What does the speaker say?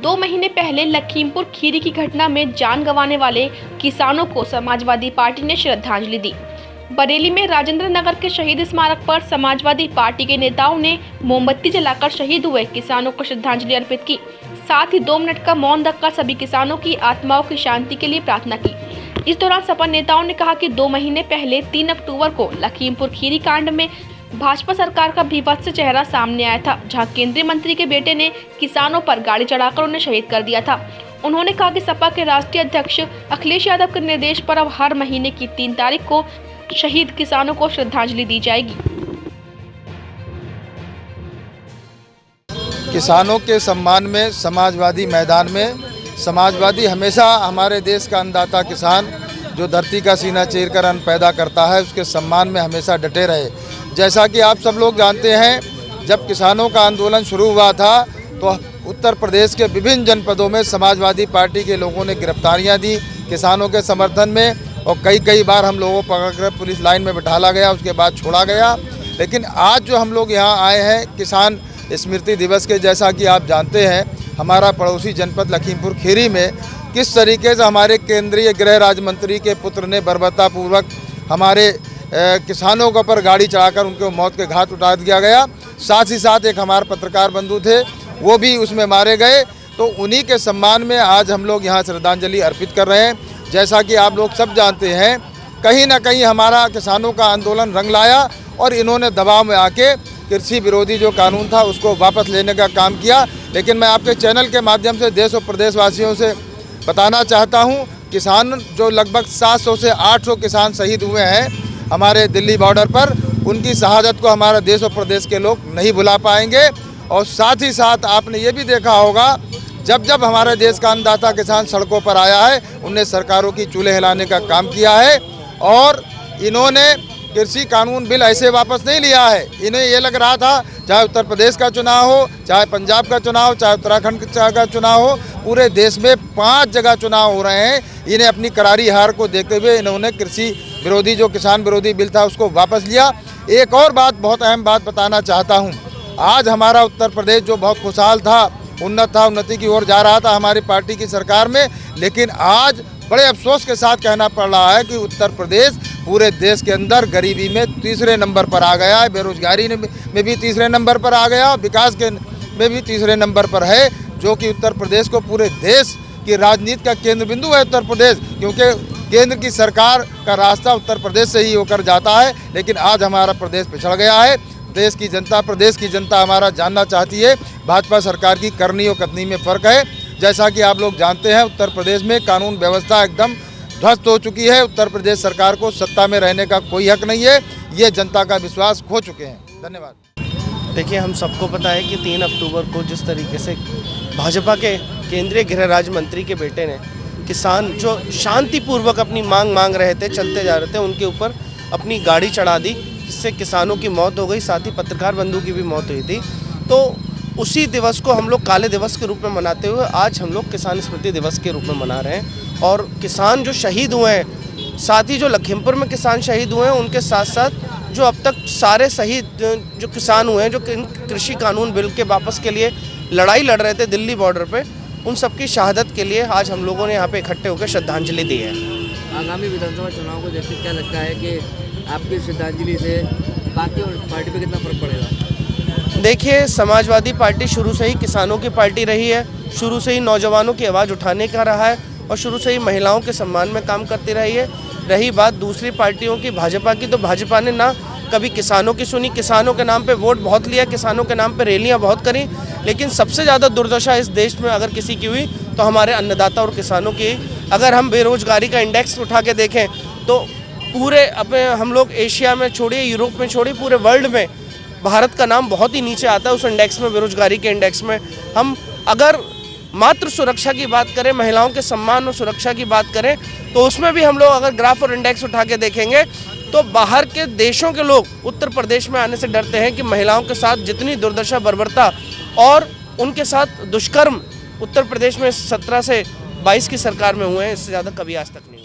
2 महीने पहले लखीमपुर खीरी की घटना में जान गंवाने वाले किसानों को समाजवादी पार्टी ने श्रद्धांजलि दी। बरेली में राजेंद्र नगर के शहीद स्मारक पर समाजवादी पार्टी के नेताओं ने मोमबत्ती जलाकर शहीद हुए किसानों को श्रद्धांजलि अर्पित की। साथ ही 2 मिनट का मौन रखकर सभी किसानों की आत्माओं की शांति के लिए प्रार्थना की। इस दौरान सपा नेताओं ने कहा कि 2 महीने पहले 3 अक्टूबर को लखीमपुर खीरी कांड में भाजपा सरकार का भीभत्स चेहरा सामने आया था, जहां केंद्रीय मंत्री के बेटे ने किसानों पर गाड़ी चढ़ाकर उन्हें शहीद कर दिया था। उन्होंने कहा कि सपा के राष्ट्रीय अध्यक्ष अखिलेश यादव के निर्देश पर अब हर महीने की 3 तारीख को शहीद किसानों को श्रद्धांजलि दी जाएगी। किसानों के सम्मान में समाजवादी मैदान में समाजवादी हमेशा हमारे देश का अन्नदाता किसान जो धरती का सीना चीर कर अन्न पैदा करता है उसके सम्मान में हमेशा डटे रहे। जैसा कि आप सब लोग जानते हैं, जब किसानों का आंदोलन शुरू हुआ था तो उत्तर प्रदेश के विभिन्न जनपदों में समाजवादी पार्टी के लोगों ने गिरफ्तारियां दी किसानों के समर्थन में, और कई बार हम लोगों को पकड़कर पुलिस लाइन में बिठाला गया, उसके बाद छोड़ा गया। लेकिन आज जो हम लोग यहाँ आए हैं किसान स्मृति दिवस के, जैसा कि आप जानते हैं हमारा पड़ोसी जनपद लखीमपुर खीरी में किस तरीके से हमारे केंद्रीय गृह राज्य मंत्री के पुत्र ने बर्बरतापूर्वक हमारे किसानों के ऊपर गाड़ी चढ़ाकर उनको मौत के घाट उतार दिया गया। साथ ही साथ एक हमारे पत्रकार बंधु थे, वो भी उसमें मारे गए। तो उन्हीं के सम्मान में आज हम लोग यहाँ श्रद्धांजलि अर्पित कर रहे हैं। जैसा कि आप लोग सब जानते हैं, कहीं ना कहीं हमारा किसानों का आंदोलन रंग लाया और इन्होंने दबाव में आके कृषि विरोधी जो कानून था उसको वापस लेने का काम किया। लेकिन मैं आपके चैनल के माध्यम से देश और प्रदेशवासियों से बताना चाहता हूँ, किसान जो लगभग 700 से 800 किसान शहीद हुए हैं हमारे दिल्ली बॉर्डर पर, उनकी शहादत को हमारा देश और प्रदेश के लोग नहीं भुला पाएंगे। और साथ ही साथ आपने ये भी देखा होगा, जब हमारे देश का अन्नदाता किसान सड़कों पर आया है, उनने सरकारों की चूल्हे हिलाने का काम किया है। और इन्होंने कृषि कानून बिल ऐसे वापस नहीं लिया है। इन्हें ये लग रहा था चाहे उत्तर प्रदेश का चुनाव हो, चाहे पंजाब का चुनाव, चाहे उत्तराखंड का चुनाव हो, पूरे देश में 5 जगह चुनाव हो रहे हैं। इन्हें अपनी करारी हार को देखते हुए इन्होंने कृषि विरोधी जो किसान विरोधी बिल था उसको वापस लिया। एक और बात, बहुत अहम बात बताना चाहता हूँ, आज हमारा उत्तर प्रदेश जो बहुत खुशहाल था, उन्नत था, उन्नति की ओर जा रहा था हमारी पार्टी की सरकार में, लेकिन आज बड़े अफसोस के साथ कहना पड़ रहा है कि उत्तर प्रदेश पूरे देश के अंदर गरीबी में तीसरे नंबर पर आ गया है, बेरोजगारी में भी तीसरे नंबर पर आ गया, विकास के में भी तीसरे नंबर पर है, जो कि उत्तर प्रदेश को पूरे देश की राजनीति का केंद्र बिंदु है उत्तर प्रदेश, क्योंकि केंद्र की सरकार का रास्ता उत्तर प्रदेश से ही होकर जाता है। लेकिन आज हमारा प्रदेश पिछड़ गया है। देश की जनता, प्रदेश की जनता हमारा जानना चाहती है भाजपा सरकार की करनी और कथनी में फ़र्क है। जैसा कि आप लोग जानते हैं, उत्तर प्रदेश में कानून व्यवस्था एकदम ध्वस्त हो चुकी है। उत्तर प्रदेश सरकार को सत्ता में रहने का कोई हक नहीं है। ये जनता का विश्वास खो चुके हैं। धन्यवाद। देखिए, हम सबको पता है कि 3 अक्टूबर को जिस तरीके से भाजपा के केंद्रीय गृह राज्य मंत्री के बेटे ने किसान जो शांतिपूर्वक अपनी मांग रहे थे, चलते जा रहे थे, उनके ऊपर अपनी गाड़ी चढ़ा दी, जिससे किसानों की मौत हो गई, साथ ही पत्रकार बंधु की भी मौत हुई थी। तो उसी दिवस को हम लोग काले दिवस के रूप में मनाते हुए आज हम लोग किसान स्मृति दिवस के रूप में मना रहे हैं। और किसान जो शहीद हुए हैं, साथ ही जो लखीमपुर में किसान शहीद हुए हैं, उनके साथ साथ जो अब तक सारे शहीद जो किसान हुए हैं, जो कृषि कानून बिल के वापस के लिए लड़ाई लड़ रहे थे दिल्ली बॉर्डर पे, उन सबकी शहादत के लिए आज हम लोगों ने यहाँ पे इकट्ठे होकर श्रद्धांजलि दी है। आगामी विधानसभा चुनाव को देखते क्या लगता है कि आपकी श्रद्धांजलि से बाकी और पार्टी पे कितना फर्क पड़ेगा? देखिए, समाजवादी पार्टी शुरू से ही किसानों की पार्टी रही है, शुरू से ही नौजवानों की आवाज़ उठाने का रहा है और शुरू से ही महिलाओं के सम्मान में काम करती रही है। रही बात दूसरी पार्टियों की, भाजपा की, तो भाजपा ने ना कभी किसानों की सुनी, किसानों के नाम पे वोट बहुत लिया, किसानों के नाम पे रैलियां बहुत करी, लेकिन सबसे ज़्यादा दुर्दशा इस देश में अगर किसी की हुई तो हमारे अन्नदाता और किसानों की। अगर हम बेरोजगारी का इंडेक्स उठा के देखें तो पूरे अपने हम लोग एशिया में छोड़िए, यूरोप में छोड़िए, पूरे वर्ल्ड में भारत का नाम बहुत ही नीचे आता है उस इंडेक्स में, बेरोजगारी के इंडेक्स में। हम अगर मात्र सुरक्षा की बात करें, महिलाओं के सम्मान और सुरक्षा की बात करें, तो उसमें भी हम लोग अगर ग्राफ और इंडेक्स उठा के देखेंगे तो बाहर के देशों के लोग उत्तर प्रदेश में आने से डरते हैं कि महिलाओं के साथ जितनी दुर्दशा, बर्बरता और उनके साथ दुष्कर्म उत्तर प्रदेश में 17 से 22 की सरकार में हुए हैं, इससे ज़्यादा कभी आज तक नहीं।